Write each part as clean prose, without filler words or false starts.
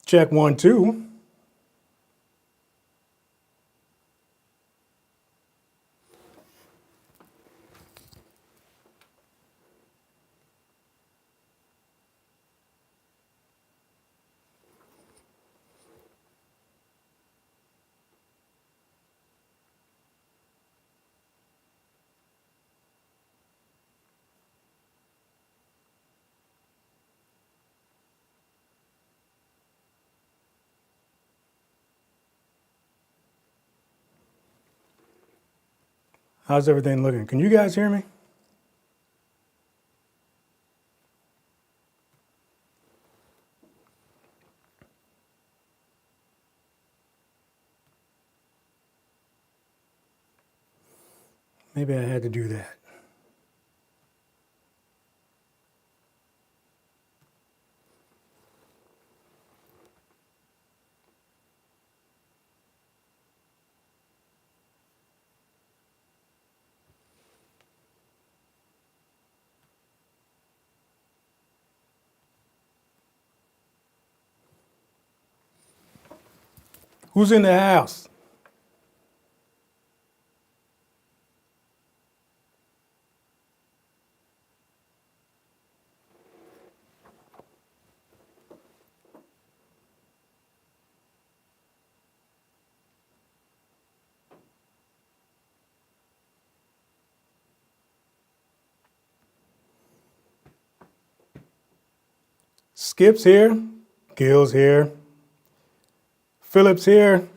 Check 1, 2. How's everything looking? Can you guys hear me? Maybe I had to do that. Who's in the house? Skip's here, Gil's here, Philip's here.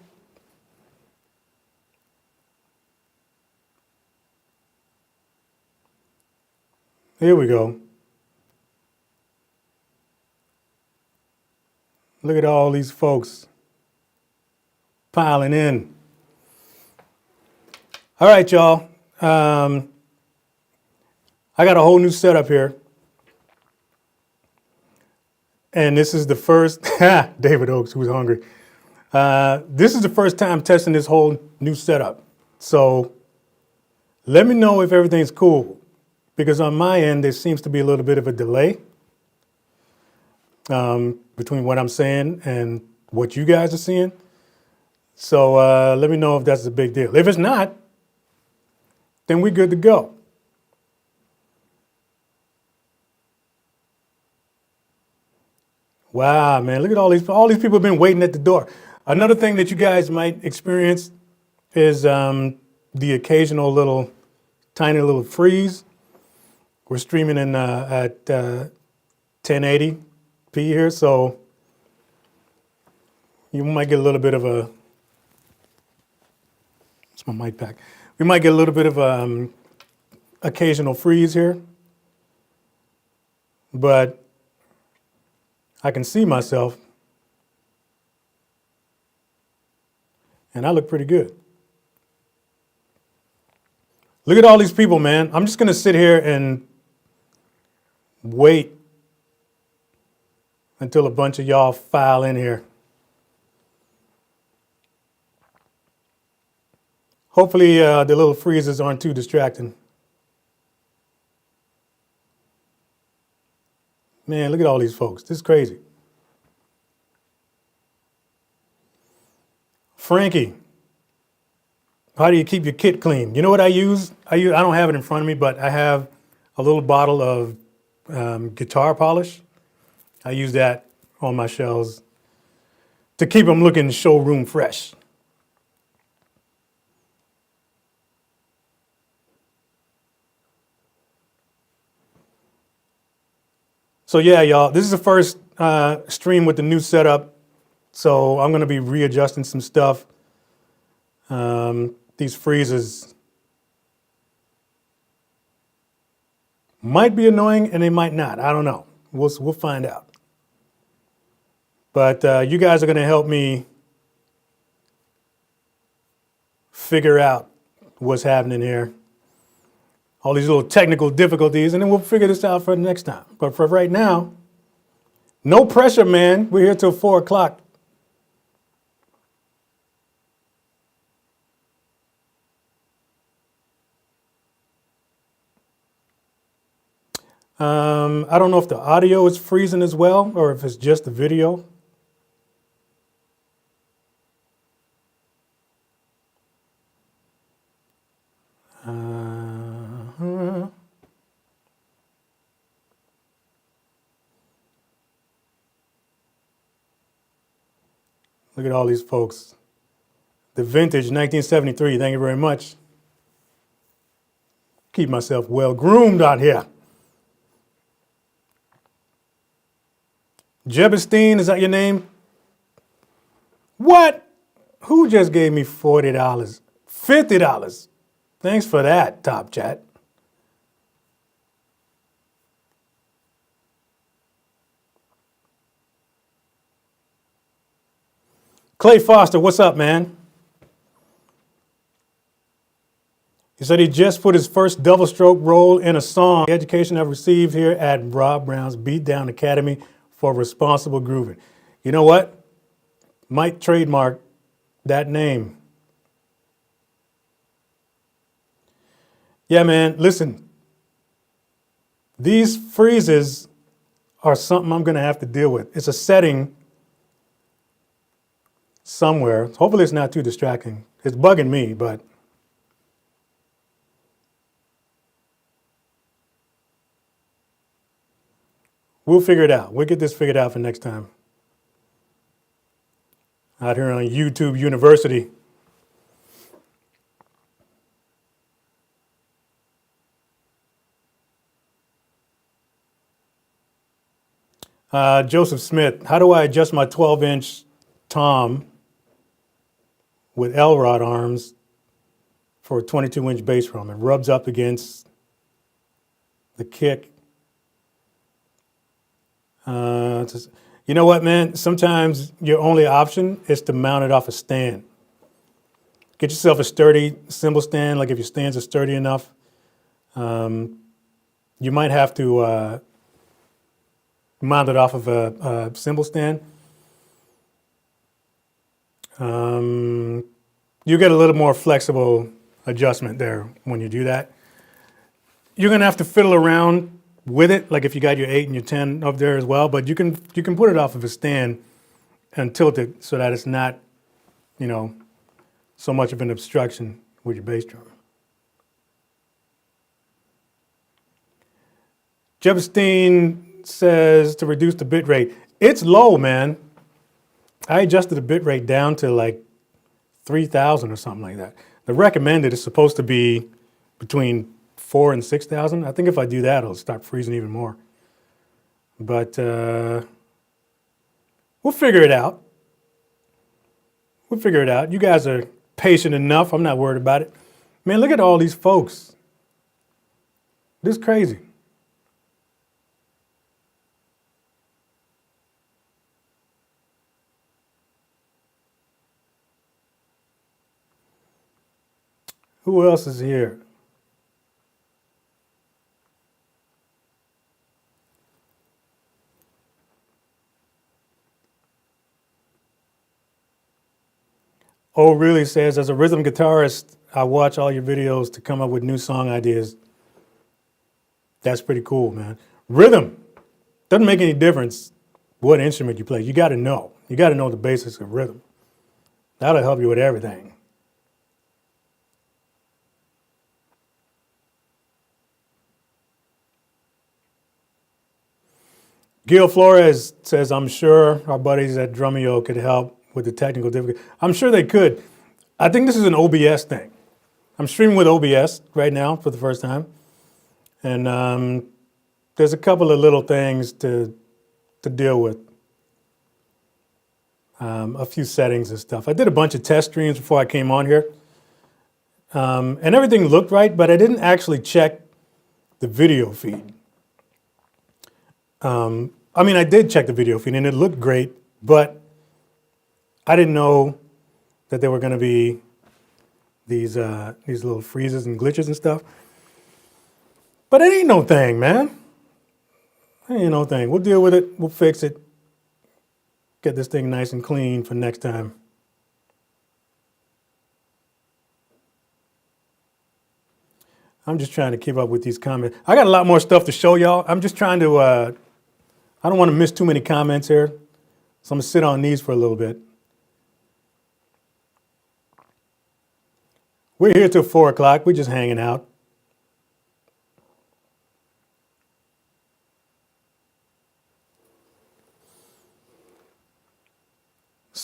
Here we go. Look at all these folks piling in. All right, y'all. I got a whole new setup here. And this is the first, David Oakes, who's hungry. This is the first time testing this whole new setup. So let me know if everything's cool, because on my end, there seems to be a little bit of a delay between what I'm saying and what you guys are seeing. So let me know if that's a big deal. If it's not, then we're good to go. Wow, man, look at all these people have been waiting at the door. Another thing that you guys might experience is the occasional tiny little freeze. We're streaming in at 1080p here, so you might get a little bit of a, it's my mic pack. We might get a little bit of occasional freeze here, but I can see myself, and I look pretty good. Look at all these people, man. I'm just going to sit here and wait until a bunch of y'all file in here. Hopefully the little freezes aren't too distracting. Man, look at all these folks. This is crazy. Frankie, how do you keep your kit clean? You know what I use? I don't have it in front of me, but I have a little bottle of guitar polish. I use that on my shells to keep them looking showroom fresh. So yeah, y'all, this is the first stream with the new setup. So I'm gonna be readjusting some stuff. These freezes might be annoying and they might not. I don't know. We'll find out. But you guys are gonna help me figure out what's happening here. All these little technical difficulties, and then we'll figure this out for the next time. But for right now, no pressure, man. We're here till 4 o'clock. I don't know if the audio is freezing as well, or if it's just the video. Look at all these folks. The vintage 1973, thank you very much. Keep myself well groomed out here. Jebestein, is that your name? What? Who just gave me $40? $50. Thanks for that, Top Chat. Clay Foster, what's up, man? He said he just put his first double stroke roll in a song. The education I've received here at Rob Brown's Beatdown Academy for Responsible Grooving. You know what? Might trademark that name. Yeah, man, listen. These freezes are something I'm going to have to deal with. It's a setting somewhere. Hopefully it's not too distracting. It's bugging me, but we'll figure it out. We'll get this figured out for next time. Out here on YouTube University. Joseph Smith, how do I adjust my 12-inch tom with L-rod arms for a 22-inch bass drum? It rubs up against the kick. You know what, man? Sometimes your only option is to mount it off a stand. Get yourself a sturdy cymbal stand. Like if your stands are sturdy enough, you might have to mount it off of a cymbal stand. You get a little more flexible adjustment there when you do that. You're gonna have to fiddle around with it, like if you got your 8 and your 10 up there as well, but you can put it off of a stand and tilt it so that it's not, you know, so much of an obstruction with your bass drum. Jebestein says to reduce the bit rate. It's low, man. I adjusted the bit rate down to like 3,000 or something like that. The recommended is supposed to be between 4,000 and 6,000. I think if I do that, it'll start freezing even more. But we'll figure it out. We'll figure it out. You guys are patient enough. I'm not worried about it. Man, look at all these folks. This is crazy. Who else is here? Oh, really says, as a rhythm guitarist, I watch all your videos to come up with new song ideas. That's pretty cool, man. Rhythm. Doesn't make any difference what instrument you play. You got to know. You got to know the basics of rhythm. That'll help you with everything. Gil Flores says, I'm sure our buddies at DRUMEO could help with the technical difficulty. I'm sure they could. I think this is an OBS thing. I'm streaming with OBS right now for the first time. And there's a couple of little things to deal with. A few settings and stuff. I did a bunch of test streams before I came on here. And everything looked right, but I didn't actually check the video feed. I mean, I did check the video feed and it looked great, but I didn't know that there were going to be these little freezes and glitches and stuff. But it ain't no thing, man. It ain't no thing. We'll deal with it. We'll fix it. Get this thing nice and clean for next time. I'm just trying to keep up with these comments. I got a lot more stuff to show y'all. I'm just trying to, I don't want to miss too many comments here. So I'm going to sit on these for a little bit. We're here till 4 o'clock. We're just hanging out.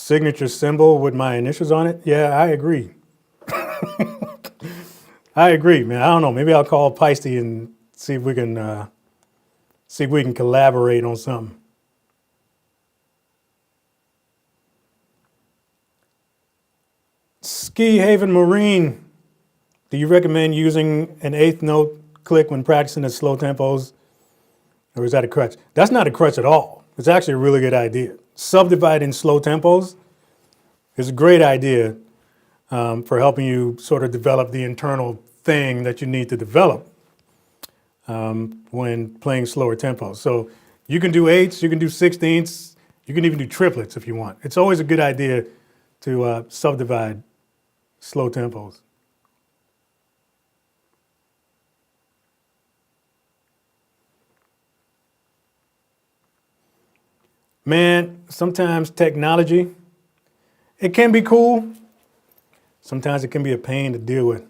signature cymbal with my initials on it. Yeah, I agree. I agree, man. I don't know. Maybe I'll call Paiste and see if we can collaborate on something. Ski Haven Marine. Do you recommend using an eighth note click when practicing at slow tempos? Or is that a crutch? That's not a crutch at all. It's actually a really good idea. Subdividing slow tempos is a great idea for helping you sort of develop the internal thing that you need to develop when playing slower tempos. So you can do eighths, you can do sixteenths, you can even do triplets if you want. It's always a good idea to subdivide slow tempos. Man, sometimes technology, it can be cool. Sometimes it can be a pain to deal with.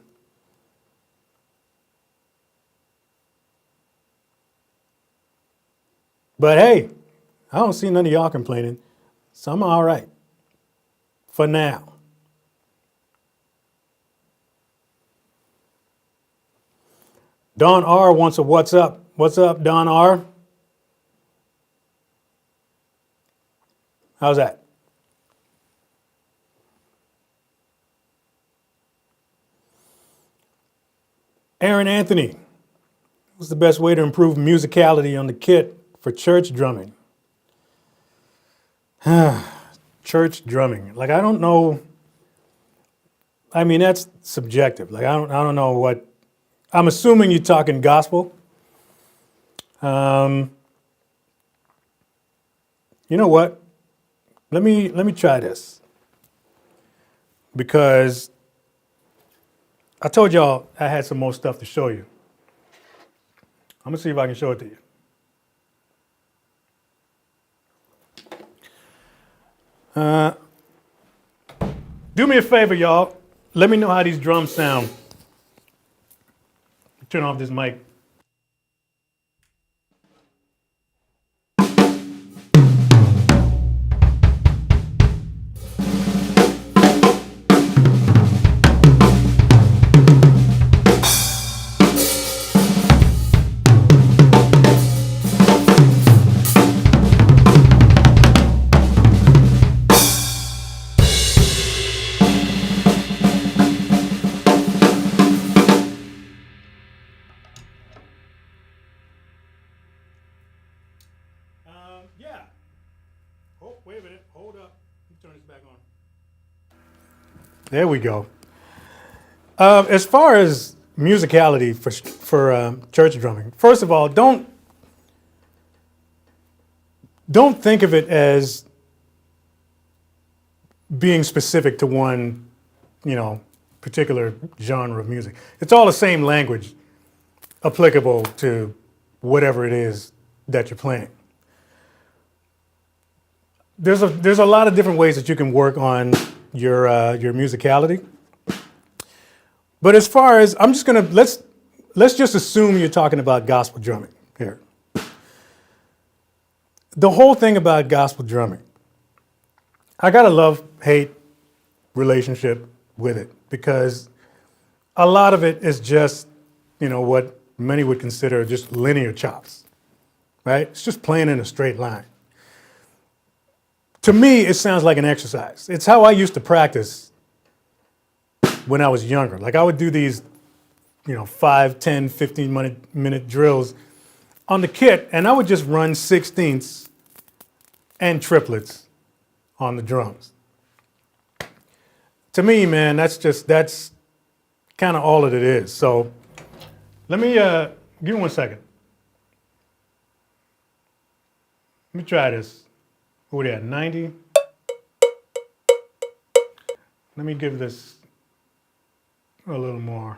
But hey, I don't see none of y'all complaining, so I'm all right for now. Don R wants a what's up. What's up, Don R? How's that? Aaron Anthony, what's the best way to improve musicality on the kit for church drumming? Church drumming. Like, I don't know. I mean, that's subjective. Like, I don't know what. I'm assuming you're talking gospel. You know what? Let me try this. Because I told y'all I had some more stuff to show you. I'm gonna see if I can show it to you. Do me a favor, y'all. Let me know how these drums sound. Turn off this mic. Yeah. Oh, wait a minute. Hold up. Let me turn this back on. There we go. As far as musicality for church drumming, first of all, don't think of it as being specific to one, particular genre of music. It's all the same language applicable to whatever it is that you're playing. There's a lot of different ways that you can work on your musicality. But as far as, I'm just gonna, let's just assume you're talking about gospel drumming here. The whole thing about gospel drumming, I got a love-hate relationship with it because a lot of it is just, what many would consider just linear chops, right? It's just playing in a straight line. To me, it sounds like an exercise. It's how I used to practice when I was younger. Like I would do these, 5, 10, 15-minute drills on the kit, and I would just run sixteenths and triplets on the drums. To me, man, that's kind of all that it is. So let me, give me 1 second. Let me try this. What are we at, 90? Let me give this a little more.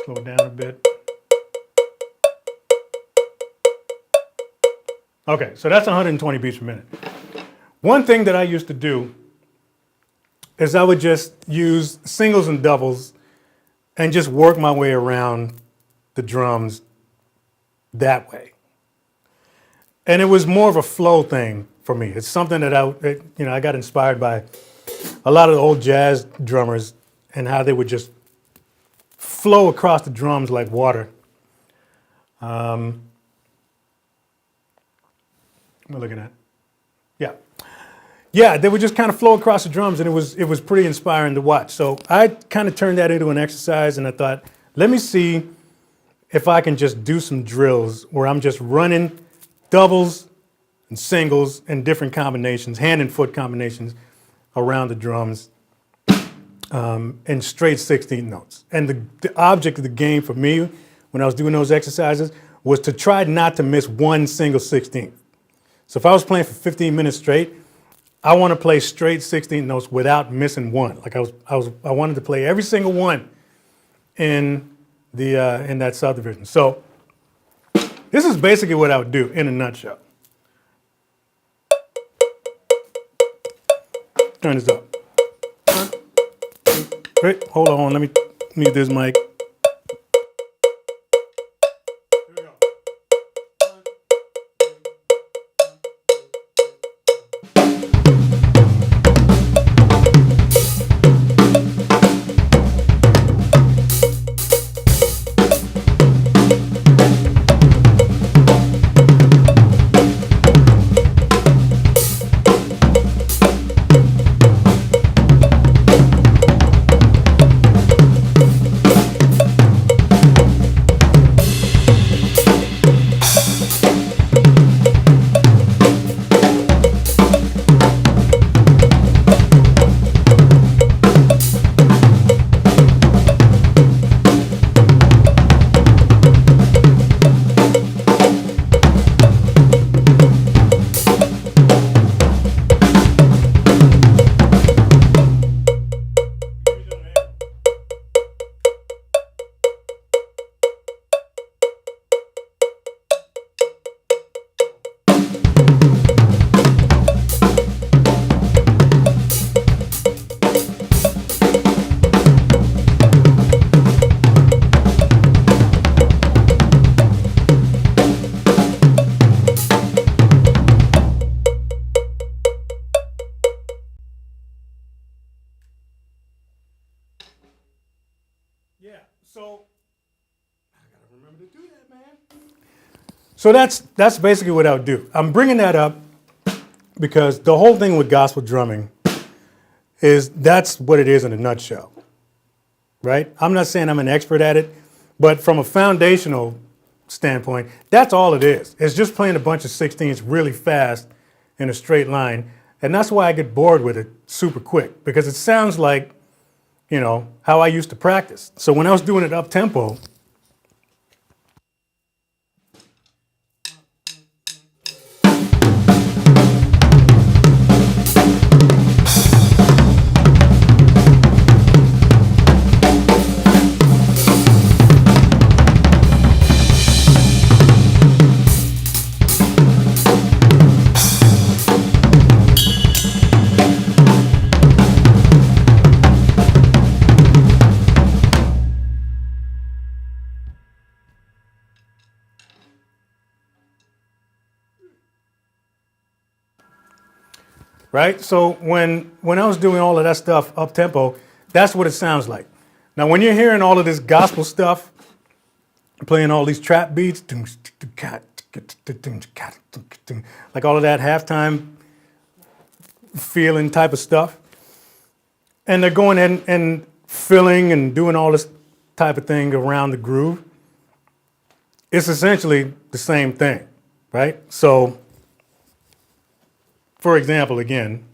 Slow it down a bit. Okay, so that's 120 beats per minute. One thing that I used to do is I would just use singles and doubles and just work my way around the drums that way. And it was more of a flow thing for me. It's something that I got inspired by a lot of the old jazz drummers and how they would just flow across the drums like water. What am I looking at? Yeah. Yeah, they would just kind of flow across the drums, and it was pretty inspiring to watch. So I kind of turned that into an exercise, and I thought, let me see if I can just do some drills where I'm just running doubles and singles and different combinations, hand and foot combinations around the drums in straight 16th notes. And the object of the game for me when I was doing those exercises was to try not to miss one single 16th. So if I was playing for 15 minutes straight, I want to play straight 16th notes without missing one. Like I wanted to play every single one in that subdivision. So this is basically what I would do in a nutshell. Turn this up. Wait, hold on, let me mute this mic. Yeah, so I gotta remember to do that, man. So that's basically what I would do. I'm bringing that up because the whole thing with gospel drumming is that's what it is in a nutshell, right? I'm not saying I'm an expert at it, but from a foundational standpoint, that's all it is. It's just playing a bunch of 16ths really fast in a straight line. And that's why I get bored with it super quick, because it sounds like, you know, how I used to practice. So when I was doing it up tempo, right? So when I was doing all of that stuff up tempo, that's what it sounds like. Now, when you're hearing all of this gospel stuff, playing all these trap beats, like all of that halftime feeling type of stuff, and they're going in and filling and doing all this type of thing around the groove, it's essentially the same thing, right? So, for example, again,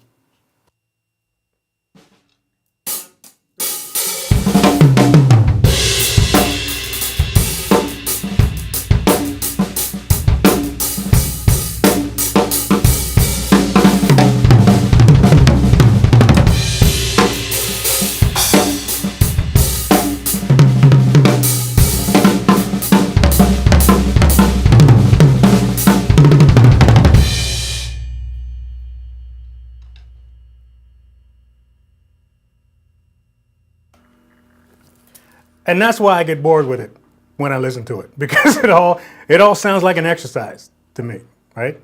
and that's why I get bored with it when I listen to it, because it all sounds like an exercise to me. right?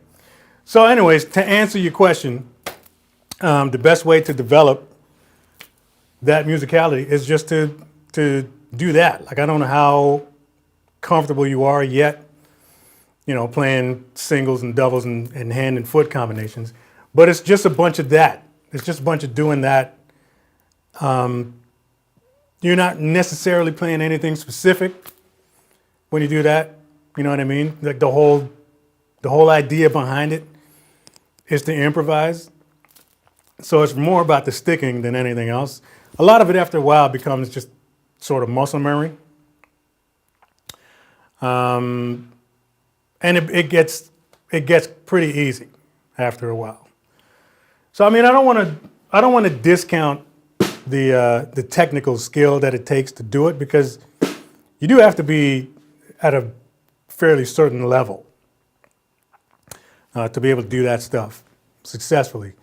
So anyways, to answer your question, the best way to develop that musicality is just to do that. Like, I don't know how comfortable you are yet, you know, playing singles and doubles and hand and foot combinations, but it's just a bunch of that. It's just a bunch of doing that. You're not necessarily playing anything specific when you do that. You know what I mean? Like the whole idea behind it is to improvise. So it's more about the sticking than anything else. A lot of it after a while becomes just sort of muscle memory. And it gets pretty easy after a while. So I mean, I don't want to discount the technical skill that it takes to do it, because you do have to be at a fairly certain level to be able to do that stuff successfully.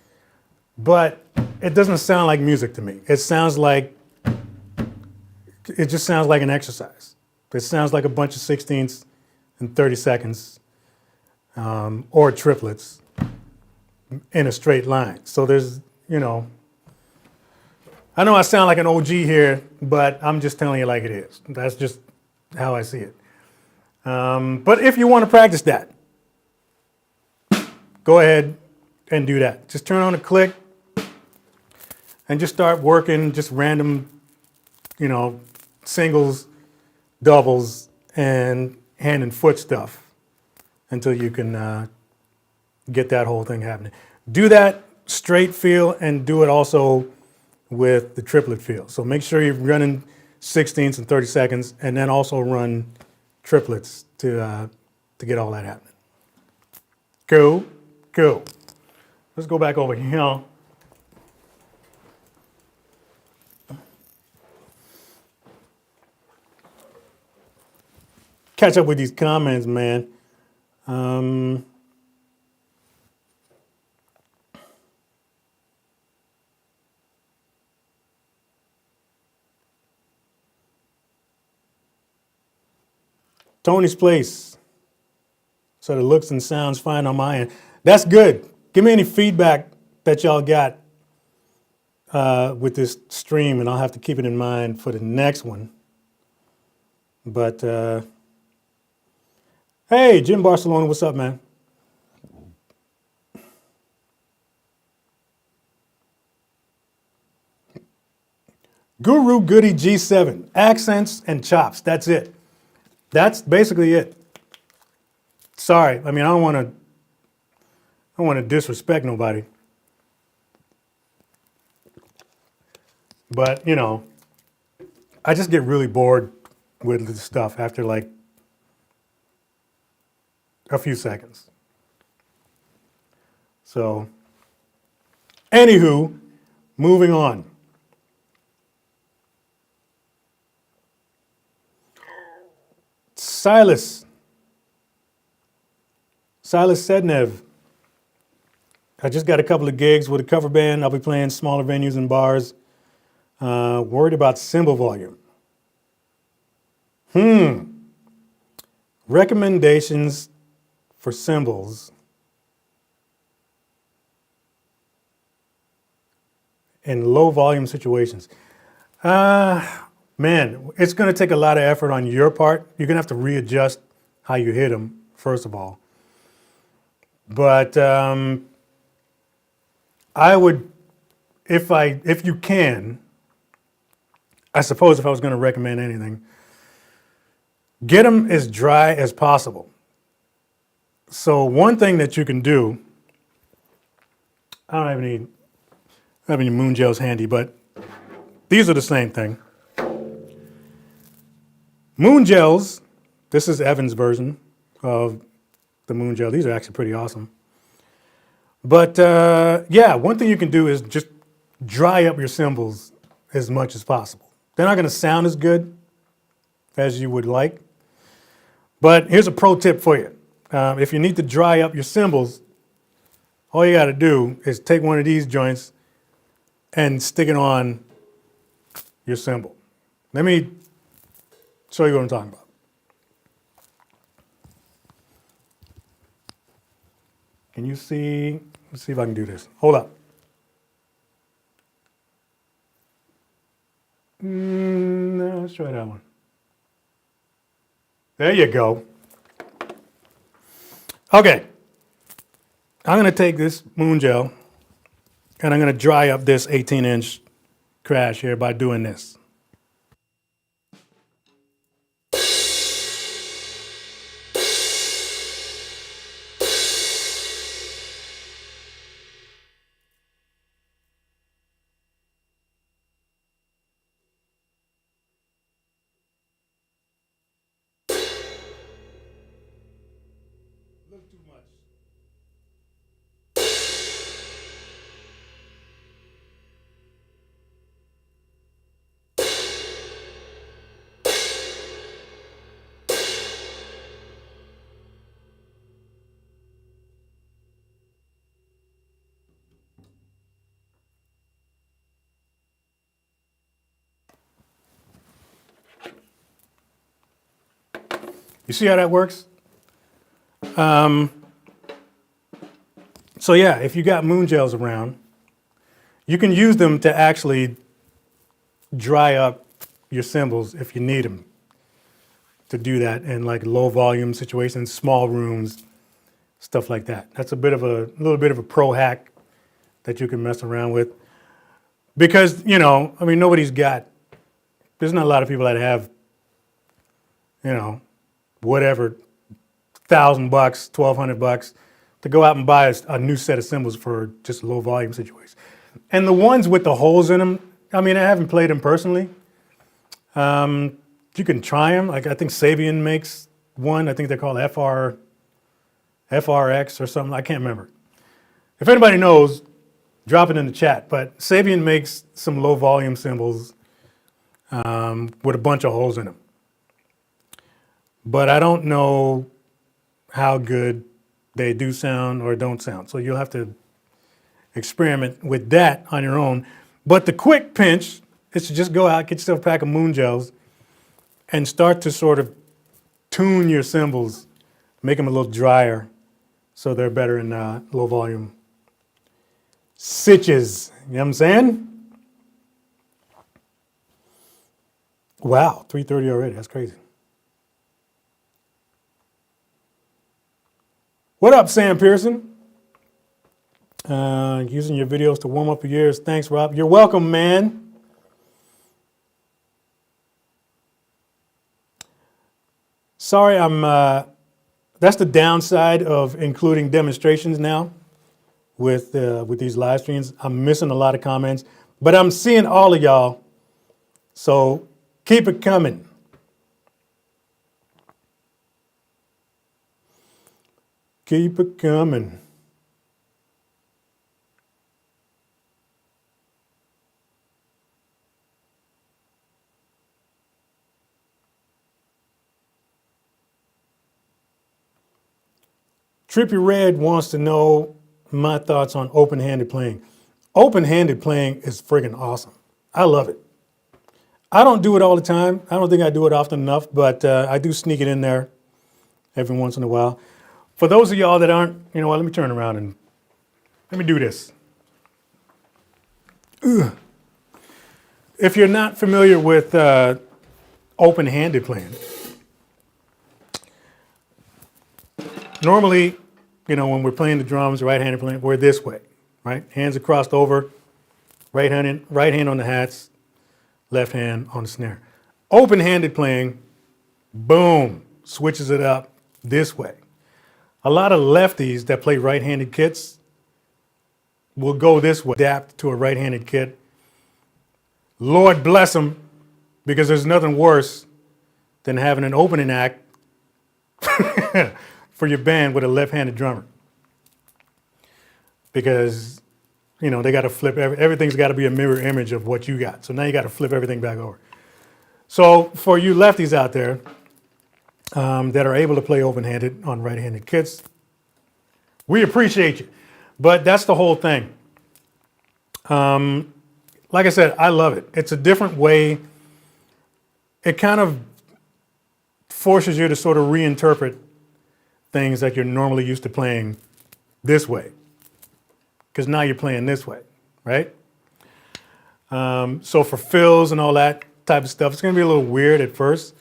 But it doesn't sound like music to me. It just sounds like an exercise. It sounds like a bunch of 16ths in 30 seconds or triplets in a straight line. So there's, you know, I know I sound like an OG here, but I'm just telling you like it is. That's just how I see it. But if you want to practice that, go ahead and do that. Just turn on a click and just start working just random, you know, singles, doubles, and hand and foot stuff until you can get that whole thing happening. Do that straight feel and do it also with the triplet feel. So make sure you're running 16ths in 30 seconds and then also run triplets to get all that happening. Go. Let's go back over here. Catch up with these comments, man. Tony's Place. So the looks and sounds fine on my end. That's good. Give me any feedback that y'all got with this stream, and I'll have to keep it in mind for the next one. But hey, Jim Barcelona, what's up, man? Guru Goody G7, accents and chops. That's it. That's basically it. Sorry, I mean, I don't want to disrespect nobody, but you know, I just get really bored with this stuff after like a few seconds. So, anywho, moving on. Silas Sednev. I just got a couple of gigs with a cover band. I'll be playing smaller venues and bars. Worried about cymbal volume. Recommendations for cymbals in low volume situations. Man, it's going to take a lot of effort on your part. You're going to have to readjust how you hit them, first of all. But I would, if you can, I suppose if I was going to recommend anything, get them as dry as possible. So one thing that you can do, I don't have any moon gels handy, but these are the same thing. Moon gels, this is Evan's version of the moon gel. These are actually pretty awesome. But yeah, one thing you can do is just dry up your cymbals as much as possible. They're not going to sound as good as you would like. But here's a pro tip for you. If you need to dry up your cymbals, all you got to do is take one of these joints and stick it on your cymbal. Let me show you what I'm talking about. Can you see? Let's see if I can do this. Hold up. No, let's try that one. There you go. Okay. I'm going to take this moon gel and I'm going to dry up this 18-inch crash here by doing this. Too much. You see how that works? So yeah, if you got moon gels around, you can use them to actually dry up your cymbals if you need them to do that in like low volume situations, small rooms, stuff like that. That's a little bit of a pro hack that you can mess around with. Because, you know, I mean, there's not a lot of people that have, you know, whatever, $1,000, $1,200 to go out and buy a new set of cymbals for just a low volume situation. And the ones with the holes in them, I mean, I haven't played them personally. You can try them. Like I think Sabian makes one. I think they're called FRX or something. I can't remember. If anybody knows, drop it in the chat. But Sabian makes some low volume cymbals with a bunch of holes in them. But I don't know how good they do sound or don't sound. So you'll have to experiment with that on your own. But the quick pinch is to just go out, get yourself a pack of moon gels, and start to sort of tune your cymbals, make them a little drier so they're better in low volume sitches. You know what I'm saying? Wow, 3:30 already. That's crazy. What up, Sam Pearson? Using your videos to warm up your ears. Thanks, Rob. You're welcome, man. Sorry, that's the downside of including demonstrations now with these live streams. I'm missing a lot of comments, but I'm seeing all of y'all. So keep it coming. Keep it coming. Trippy Red wants to know my thoughts on open-handed playing. Open-handed playing is friggin' awesome. I love it. I don't do it all the time. I don't think I do it often enough, but I do sneak it in there every once in a while. For those of y'all that aren't, you know what, let me turn around and let me do this. Ugh. If you're not familiar with open-handed playing, normally, you know, when we're playing the drums, right-handed playing, we're this way, right? Hands are crossed over, right hand on the hats, left hand on the snare. Open-handed playing, boom, switches it up this way. A lot of lefties that play right-handed kits will go this way, adapt to a right-handed kit. Lord bless them, because there's nothing worse than having an opening act for your band with a left-handed drummer. Because, you know, they got to flip, everything's got to be a mirror image of what you got. So now you got to flip everything back over. So for you lefties out there that are able to play open-handed on right-handed kits, we appreciate you. But that's the whole thing. Like I said, I love it. It's a different way. It kind of forces you to sort of reinterpret things that you're normally used to playing this way, because now you're playing this way, right? So for fills and all that type of stuff, it's going to be a little weird at first.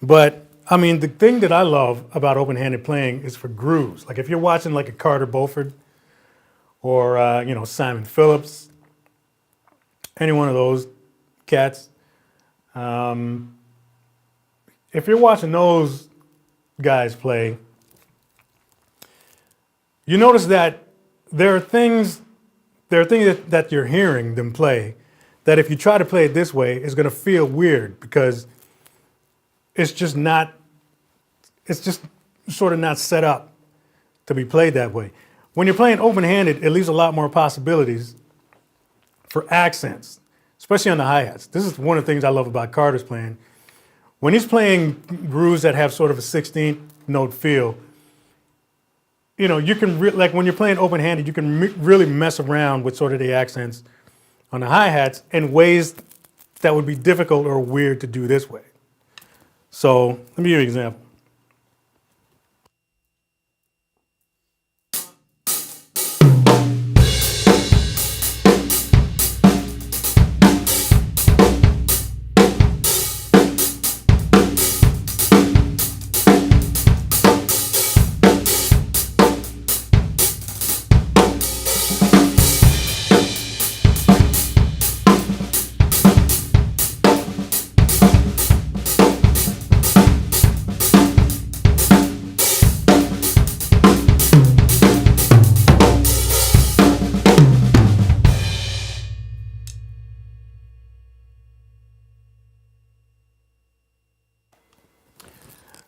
But, I mean, the thing that I love about open-handed playing is for grooves. Like if you're watching like a Carter Beauford or, you know, Simon Phillips, any one of those cats, if you're watching those guys play, you notice that there are things that you're hearing them play that if you try to play it this way, it's going to feel weird because it's just sort of not set up to be played that way. When you're playing open-handed, it leaves a lot more possibilities for accents, especially on the hi-hats. This is one of the things I love about Carter's playing. When he's playing grooves that have sort of a 16th note feel, you know, you can, like when you're playing open-handed, you can really mess around with sort of the accents on the hi-hats in ways that would be difficult or weird to do this way. So let me give you an example.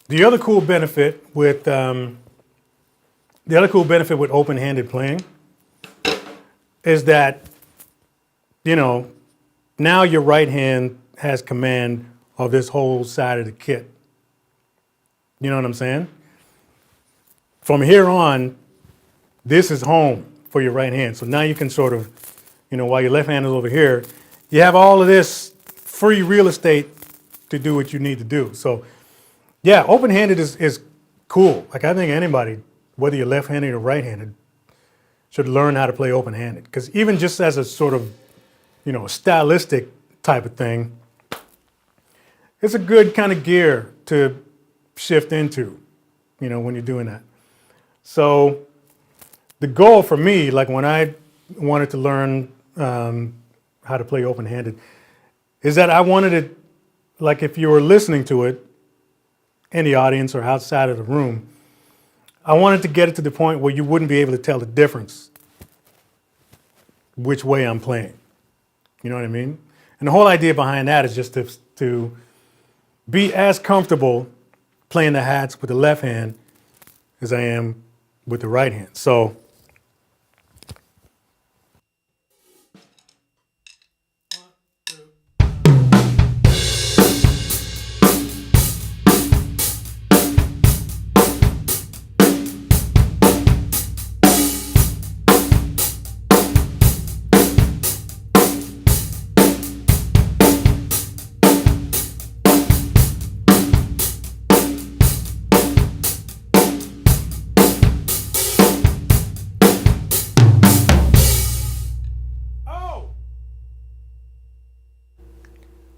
The other cool benefit with open-handed playing is that, you know, now your right hand has command of this whole side of the kit. You know what I'm saying? From here on, this is home for your right hand. So now you can sort of, you know, while your left hand is over here, you have all of this free real estate to do what you need to do. So yeah, open-handed is cool. Like I think anybody, whether you're left-handed or right-handed, should learn how to play open-handed. Because even just as a sort of, you know, stylistic type of thing, it's a good kind of gear to shift into, you know, when you're doing that. So the goal for me, like when I wanted to learn how to play open-handed, is that I wanted it, like if you were listening to it, in the audience or outside of the room, I wanted to get it to the point where you wouldn't be able to tell the difference which way I'm playing. You know what I mean? And the whole idea behind that is just to be as comfortable playing the hats with the left hand as I am with the right hand. So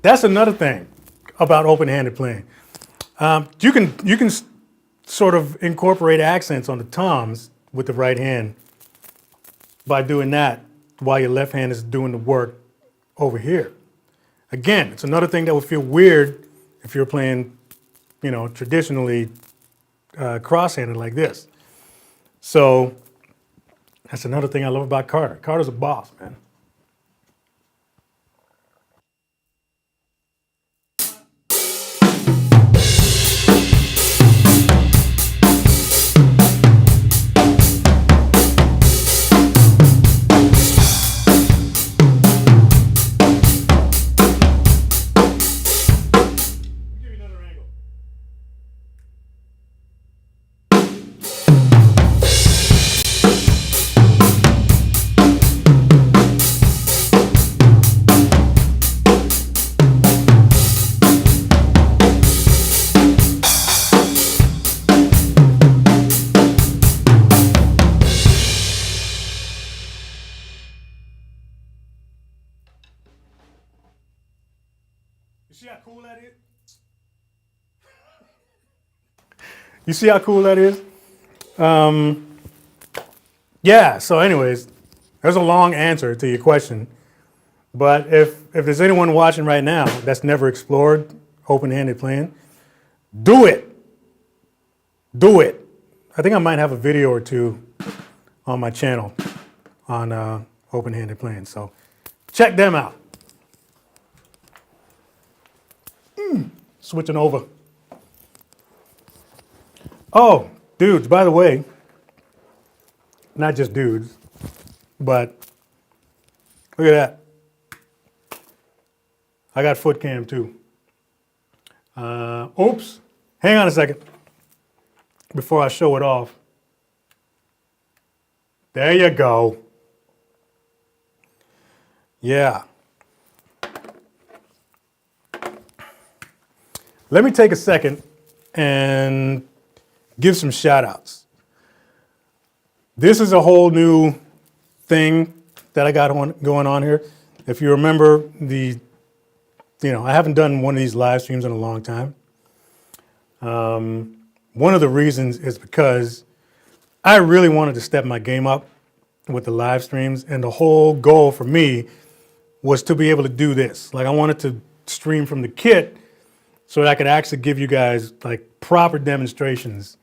that's another thing about open-handed playing. You can sort of incorporate accents on the toms with the right hand by doing that while your left hand is doing the work over here. Again, it's another thing that would feel weird if you're playing, you know, traditionally cross-handed like this. So that's another thing I love about Carter. Carter's a boss, man. cool that is? You see how cool that is? Yeah, so anyways, there's a long answer to your question. But if there's anyone watching right now that's never explored open-handed playing, do it. Do it. I think I might have a video or two on my channel on open-handed playing, so check them out. Switching over. Oh, dudes, by the way, not just dudes, but look at that. I got foot cam too. Oops, hang on a second before I show it off. There you go. Yeah. Let me take a second and give some shout outs. This is a whole new thing that I got going on here. If you remember I haven't done one of these live streams in a long time. One of the reasons is because I really wanted to step my game up with the live streams, and the whole goal for me was to be able to do this. Like, I wanted to stream from the kit so that I could actually give you guys like proper demonstrations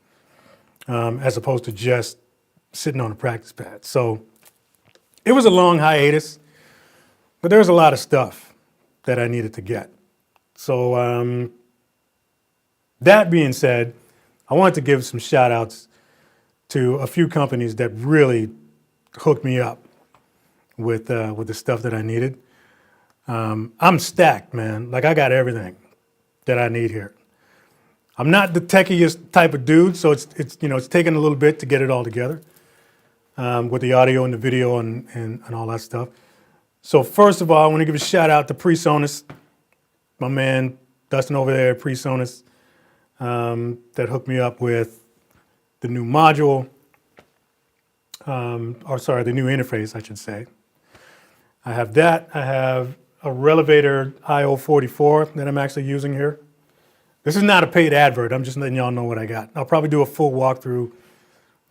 as opposed to just sitting on a practice pad. So it was a long hiatus, but there was a lot of stuff that I needed to get. So that being said, I wanted to give some shout outs to a few companies that really hooked me up with the stuff that I needed. I'm stacked, man. Like, I got everything that I need here. I'm not the techiest type of dude, so it's taken a little bit to get it all together with the audio and the video and all that stuff. So first of all, I want to give a shout out to PreSonus, my man Dustin over there at PreSonus, that hooked me up with the new module, the new interface, I should say. I have that. I have a Relevator IO44 that I'm actually using here. This is not a paid advert. I'm just letting y'all know what I got. I'll probably do a full walkthrough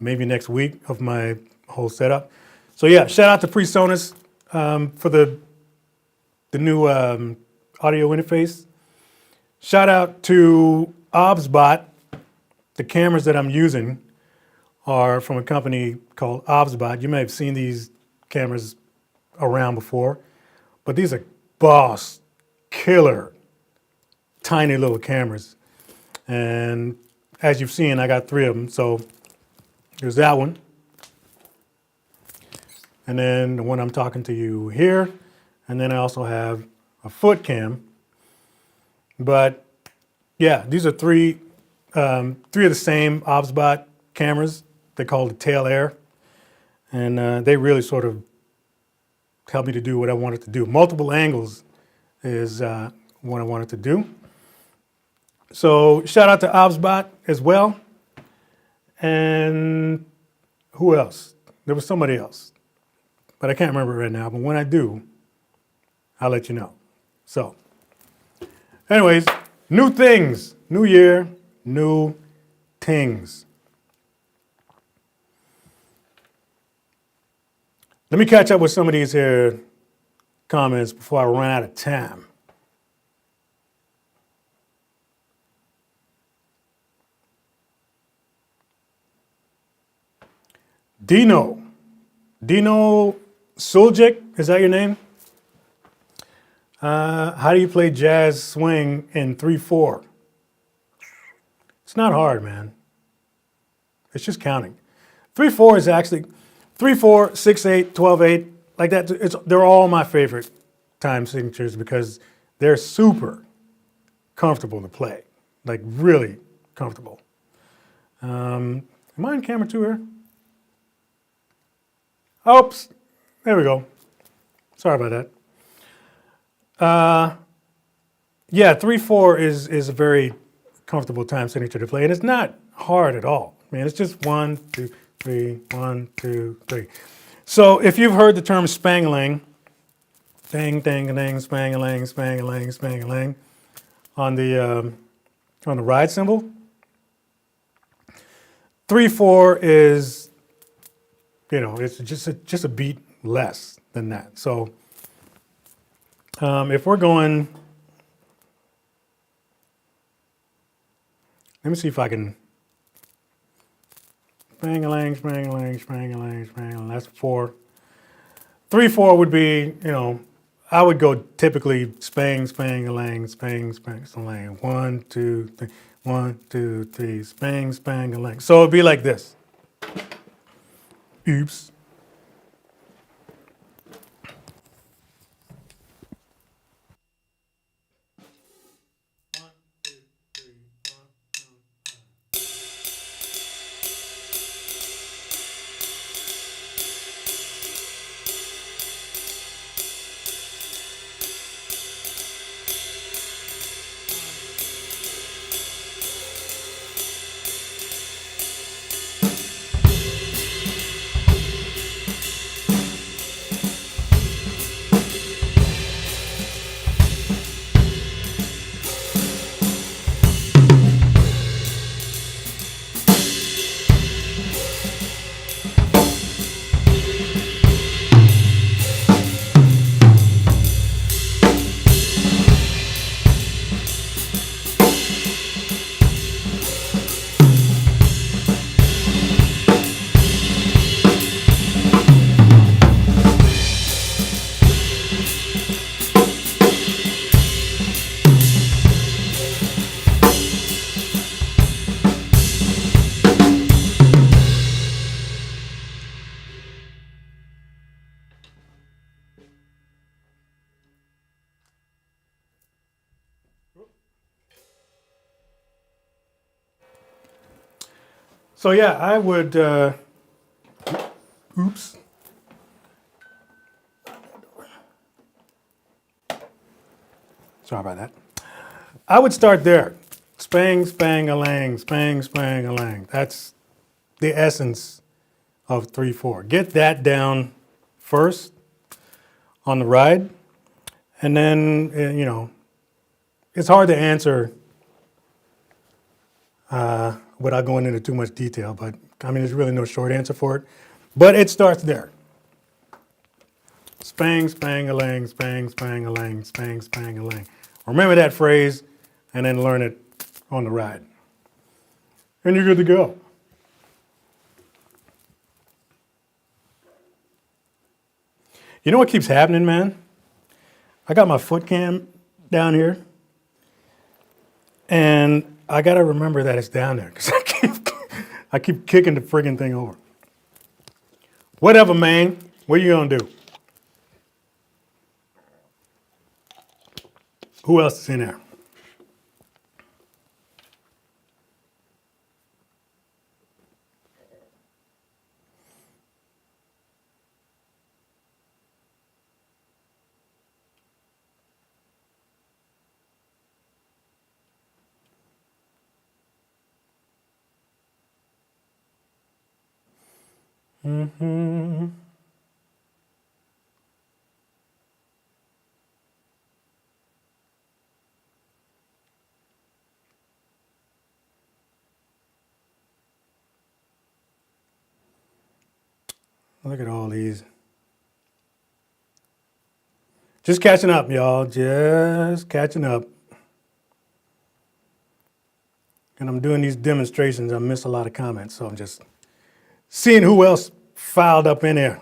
maybe next week of my whole setup. So yeah, shout out to PreSonus for the new audio interface. Shout out to OBSBot. The cameras that I'm using are from a company called OBSBot. You may have seen these cameras around before, but these are boss, killer, tiny little cameras. And as you've seen, I got 3 of them. So there's that one. And then the one I'm talking to you here. And then I also have a foot cam. But yeah, these are 3 of the same OBSBot cameras. They're called the Tail Air. And they really sort of helped me to do what I wanted to do. Multiple angles is what I wanted to do. So shout out to OBSBot as well. And who else? There was somebody else, but I can't remember right now. But when I do, I'll let you know. So anyways, new things, new year, new things. Let me catch up with some of these here comments before I run out of time. Dino Suljic, is that your name? How do you play jazz swing in 3/4? It's not hard, man. It's just counting. 3/4 is actually 3/4, 6/8, 12/8, like that. They're all my favorite time signatures because they're super comfortable to play, like really comfortable. Am I on camera too here? Oops, there we go. Sorry about that. Yeah, 3/4 is a very comfortable time signature to play, and it's not hard at all. I mean, it's just 1, 2, 3, 1, 2, 3. So if you've heard the term spang-a-lang, dang, dang, dang, spang-a-lang, spang-a-lang, spang-a-lang, on the ride cymbal. 3/4 is, it's just a beat less than that. So if we're going, let me see if I can. Spang-a-lang, spang-a-lang, spang-a-lang, spang-a-lang. That's 4. 3/4 would be, I would go typically spang, spang-a-lang, spang, spang-a-lang. 1, 2, 3. 1, 2, 3. Spang, spang-a-lang. So it'd be like this. Oops. So yeah, I would, oops. Sorry about that. I would start there. Spang, spang-a-lang, spang, spang-a-lang. That's the essence of 3/4. Get that down first on the ride. And then, it's hard to answer without going into too much detail, but there's really no short answer for it. But it starts there. Spang, spang-a-lang, spang, spang-a-lang, spang, spang-a-lang. Remember that phrase and then learn it on the ride. And you're good to go. You know what keeps happening, man? I got my foot cam down here, and I gotta remember that it's down there because I keep kicking the friggin' thing over. Whatever, man. What are you gonna do? Who else is in there? Mm-hmm. Look at all these. Just catching up, y'all. Just catching up. And I'm doing these demonstrations. I miss a lot of comments, so I'm just seeing who else filed up in there.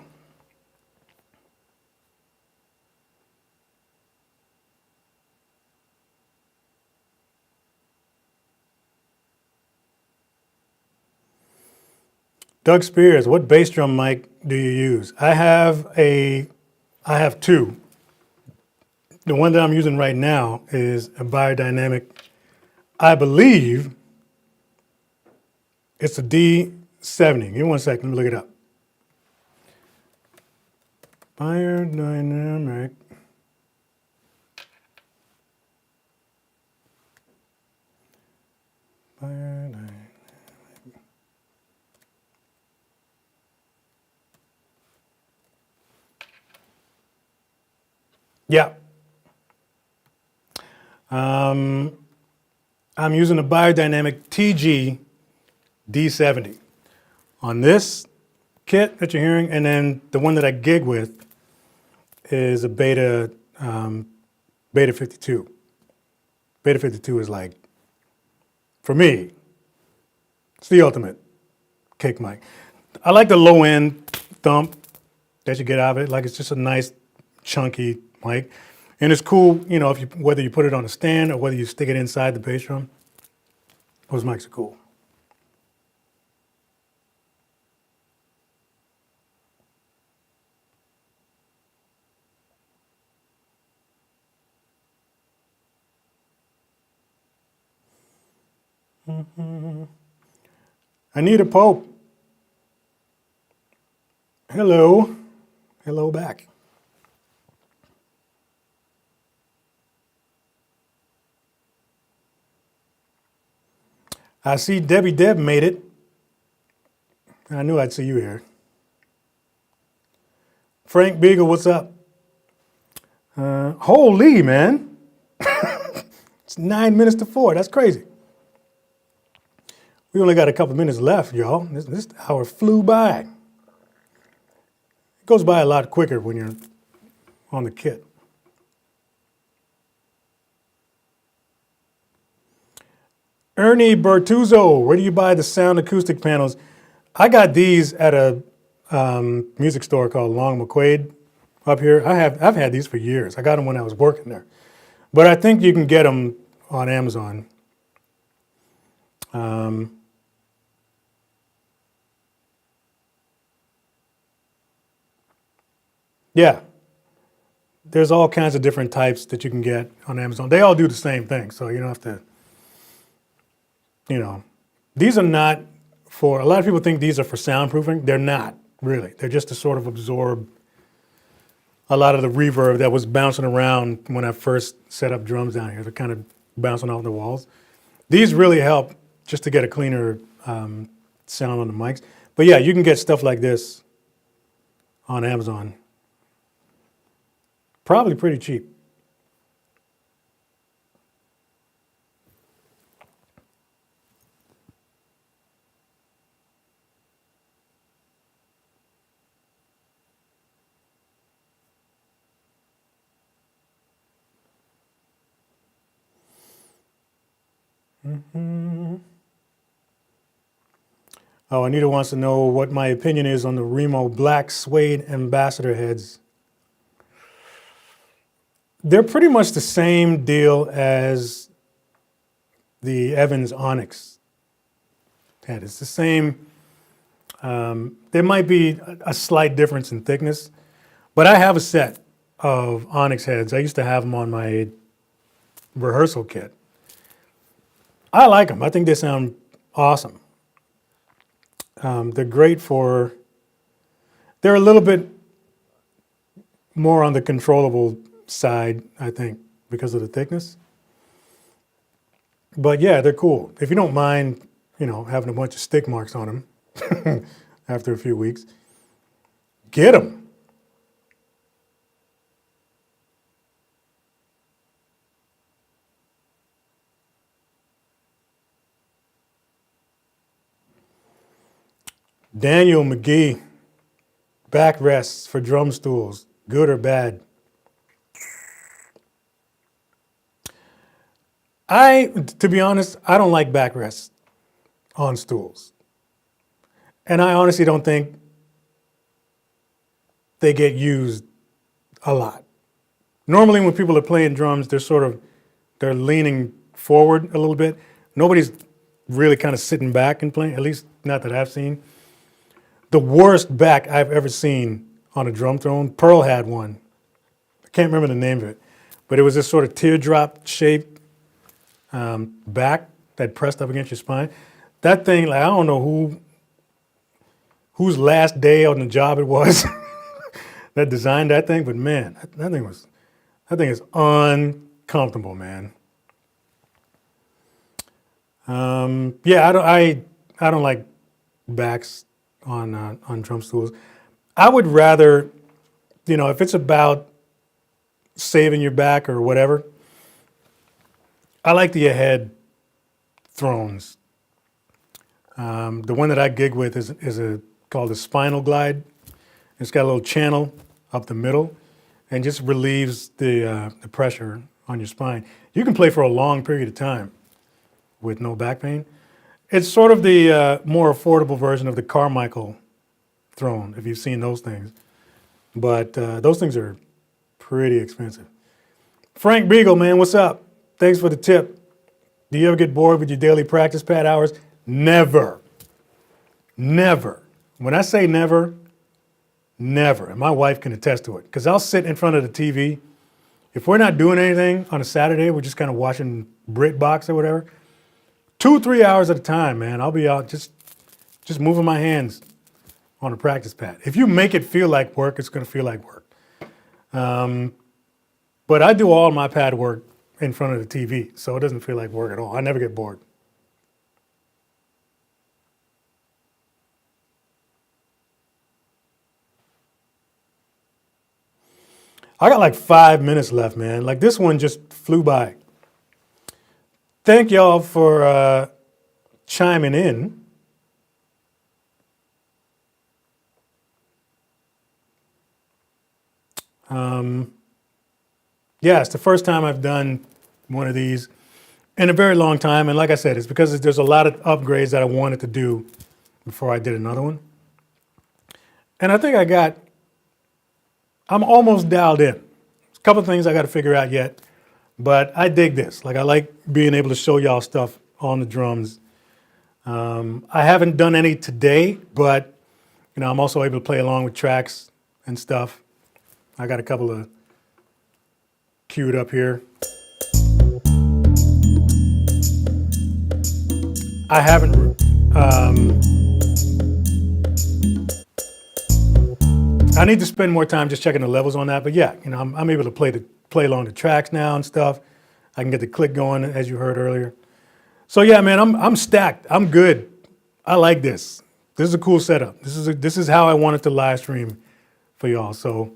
Doug Spears, what bass drum mic do you use? I have two. The one that I'm using right now is a Biodynamic. I believe it's a D70. Give me 1 second, let me look it up. Biodynamic. Yeah. I'm using a Biodynamic TG D70 on this kit that you're hearing, and then the one that I gig with is a Beta 52. Beta 52 is like, for me, it's the ultimate kick mic. I like the low end thump that you get out of it. Like, it's just a nice chunky mic. And it's cool, you know, if you, whether you put it on a stand or whether you stick it inside the bass drum. Those mics are cool. Anita Pope. Hello. Hello back. I see Debbie Deb made it. I knew I'd see you here. Frank Beagle, what's up? Holy, man. It's 9 minutes to 4. That's crazy. We only got a couple minutes left, y'all. This hour flew by. It goes by a lot quicker when you're on the kit. Ernie Bertuzzo, where do you buy the sound acoustic panels? I got these at a music store called Long McQuaid up here. I've had these for years. I got them when I was working there. But I think you can get them on Amazon. Yeah, there's all kinds of different types that you can get on Amazon. They all do the same thing, so you don't have to, you know. These are not for, a lot of people think these are for soundproofing. They're not, really. They're just to sort of absorb a lot of the reverb that was bouncing around when I first set up drums down here. They're kind of bouncing off the walls. These really help just to get a cleaner sound on the mics. But yeah, you can get stuff like this on Amazon. Probably pretty cheap. Oh, Anita wants to know what my opinion is on the Remo black suede ambassador heads. They're pretty much the same deal as the Evans Onyx head. It's the same. There might be a slight difference in thickness, but I have a set of Onyx heads. I used to have them on my rehearsal kit. I like them. I think they sound awesome. They're great for, they're a little bit more on the controllable side, I think, because of the thickness. But yeah, they're cool. If you don't mind, you know, having a bunch of stick marks on them after a few weeks, get them. Daniel McGee, backrests for drum stools, good or bad? To be honest, I don't like backrests on stools. And I honestly don't think they get used a lot. Normally when people are playing drums, they're leaning forward a little bit. Nobody's really kind of sitting back and playing, at least not that I've seen. The worst back I've ever seen on a drum throne, Pearl had one. I can't remember the name of it, but it was this sort of teardrop shaped back that pressed up against your spine. That thing, like, I don't know whose last day on the job it was that designed that thing, but man, that thing is uncomfortable, man. Yeah, I don't like backs on drum stools. I would rather, you know, if it's about saving your back or whatever, I like the ahead thrones. The one that I gig with is called a spinal glide. It's got a little channel up the middle and just relieves the pressure on your spine. You can play for a long period of time with no back pain. It's sort of the more affordable version of the Carmichael throne, if you've seen those things. But those things are pretty expensive. Frank Beagle, man, what's up? Thanks for the tip. Do you ever get bored with your daily practice pad hours? Never. Never. When I say never, never. And my wife can attest to it. Because I'll sit in front of the TV. If we're not doing anything on a Saturday, we're just kind of watching BritBox or whatever. 2-3 hours at a time, man. I'll be out just moving my hands on a practice pad. If you make it feel like work, it's going to feel like work. But I do all my pad work in front of the TV, so it doesn't feel like work at all. I never get bored. I got like 5 minutes left, man. Like this one just flew by. Thank y'all for chiming in. Yeah, it's the first time I've done one of these in a very long time. And like I said, it's because there's a lot of upgrades that I wanted to do before I did another one. And I think I'm almost dialed in. There's a couple of things I got to figure out yet, but I dig this. Like I like being able to show y'all stuff on the drums. I haven't done any today, but you know, I'm also able to play along with tracks and stuff. I got a couple of queued up here. I haven't. I need to spend more time just checking the levels on that, but yeah, you know, I'm able to play along the tracks now and stuff. I can get the click going, as you heard earlier. So yeah, man, I'm stacked. I'm good. I like this. This is a cool setup. This is how I wanted to live stream for y'all. So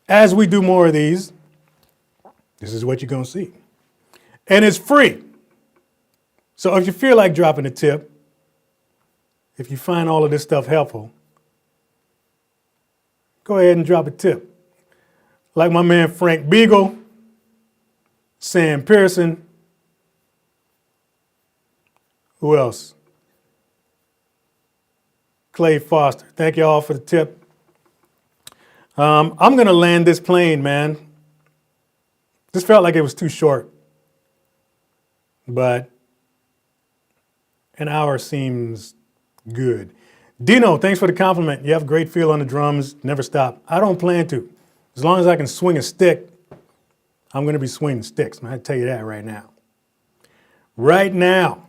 as we do more of these, this is what you're gonna see. And it's free. So if you feel like dropping a tip, if you find all of this stuff helpful, go ahead and drop a tip. Like my man Frank Beagle, Sam Pearson, who else? Clay Foster. Thank you all for the tip. I'm gonna land this plane, man. This felt like it was too short, but an hour seems good. Dino, thanks for the compliment. You have a great feel on the drums. Never stop. I don't plan to. As long as I can swing a stick, I'm going to be swinging sticks. Man, I tell you that right now. Right now.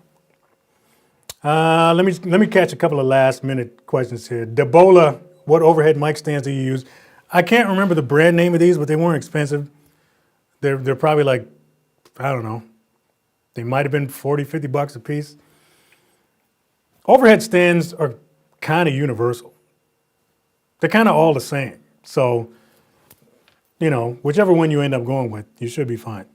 Let me catch a couple of last minute questions here. Debola, what overhead mic stands do you use? I can't remember the brand name of these, but they weren't expensive. They're probably like, I don't know. They might have been 40, 50 bucks a piece. Overhead stands are kind of universal. They're kind of all the same. So, you know, whichever one you end up going with, you should be fine.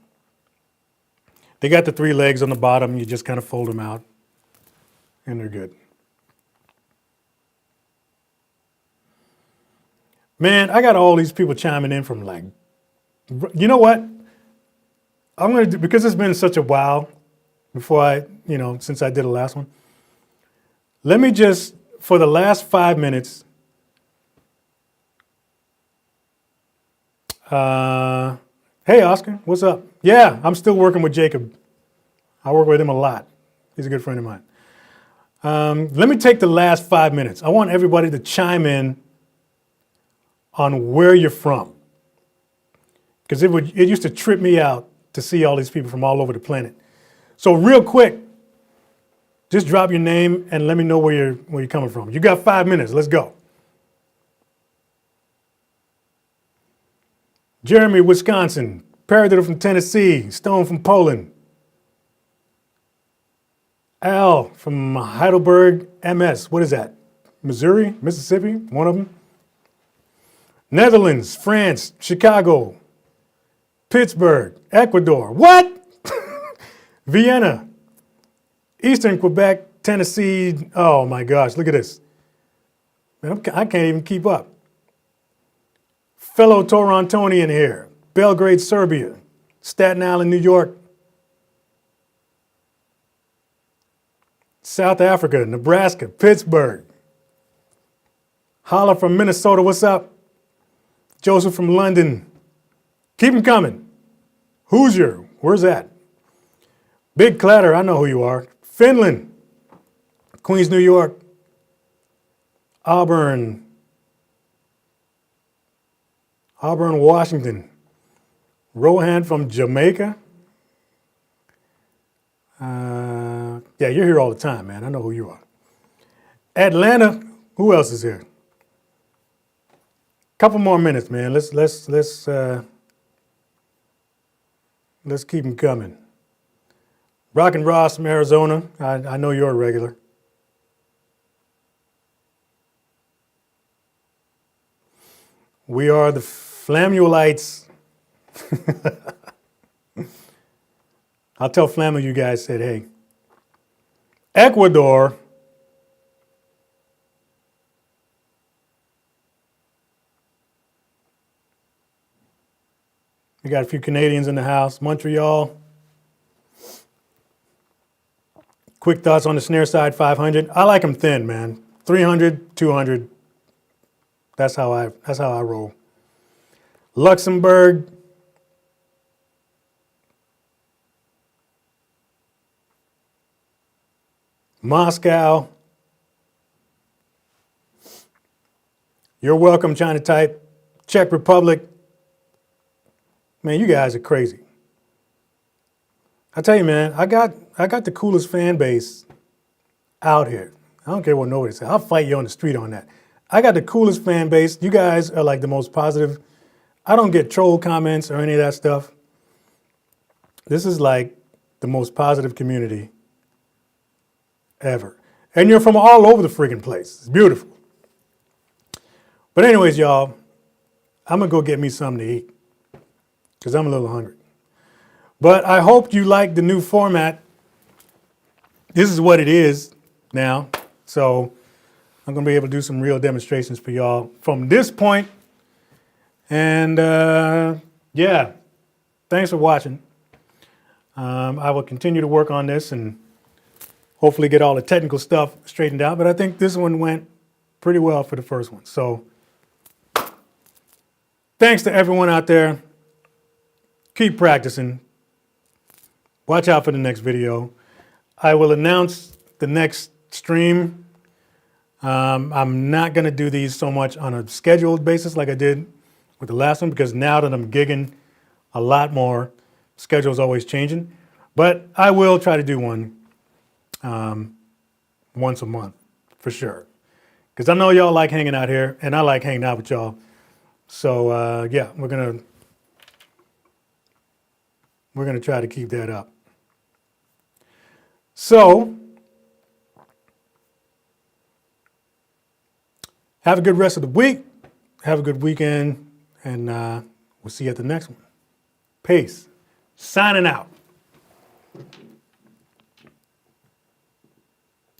They got the 3 legs on the bottom. You just kind of fold them out, and they're good. Man, I got all these people chiming in from like, you know what? I'm going to do, because it's been such a while before since I did the last one. Let me just, for the last 5 minutes, hey, Oscar, what's up? Yeah, I'm still working with Jacob. I work with him a lot. He's a good friend of mine. Let me take the last 5 minutes. I want everybody to chime in on where you're from. Because it used to trip me out to see all these people from all over the planet. So real quick, just drop your name and let me know where you're coming from. You got 5 minutes. Let's go. Jeremy, Wisconsin. Paradiddle from Tennessee. Stone from Poland. Al from Heidelberg, MS. What is that? Missouri? Mississippi? One of them. Netherlands, France, Chicago, Pittsburgh, Ecuador. What? Vienna. Eastern Quebec, Tennessee. Oh my gosh, look at this. Man, I can't even keep up. Fellow Torontonian here. Belgrade, Serbia. Staten Island, New York. South Africa, Nebraska, Pittsburgh. Holla from Minnesota, what's up? Joseph from London. Keep them coming. Hoosier, where's that? Big Clatter, I know who you are. Finland, Queens, New York. Auburn, Washington. Rohan from Jamaica. Yeah, you're here all the time, man. I know who you are. Atlanta, who else is here? Couple more minutes, man. Let's keep them coming. Rock and Ross from Arizona. I know you're a regular. We are the Flamuelites. I'll tell Flamu you guys said, hey. Ecuador. We got a few Canadians in the house. Montreal. Quick thoughts on the snare side, 500. I like them thin, man. 300, 200. That's how I roll. Luxembourg. Moscow. You're welcome, China Type. Czech Republic. Man, you guys are crazy. I tell you, man, I got the coolest fan base out here. I don't care what nobody says. I'll fight you on the street on that. I got the coolest fan base. You guys are like the most positive. I don't get troll comments or any of that stuff. This is like the most positive community ever. And you're from all over the friggin' place. It's beautiful. But anyways, y'all, I'm going to go get me something to eat because I'm a little hungry. But I hope you like the new format. This is what it is now. So I'm going to be able to do some real demonstrations for y'all from this point. And yeah, thanks for watching. I will continue to work on this and hopefully get all the technical stuff straightened out. But I think this one went pretty well for the first one. So thanks to everyone out there. Keep practicing. Watch out for the next video. I will announce the next stream. I'm not going to do these so much on a scheduled basis like I did with the last one because now that I'm gigging a lot more, schedule's always changing. But I will try to do one once a month for sure. Because I know y'all like hanging out here and I like hanging out with y'all. So yeah, we're gonna try to keep that up. So have a good rest of the week. Have a good weekend. And we'll see you at the next one. Peace. Signing out.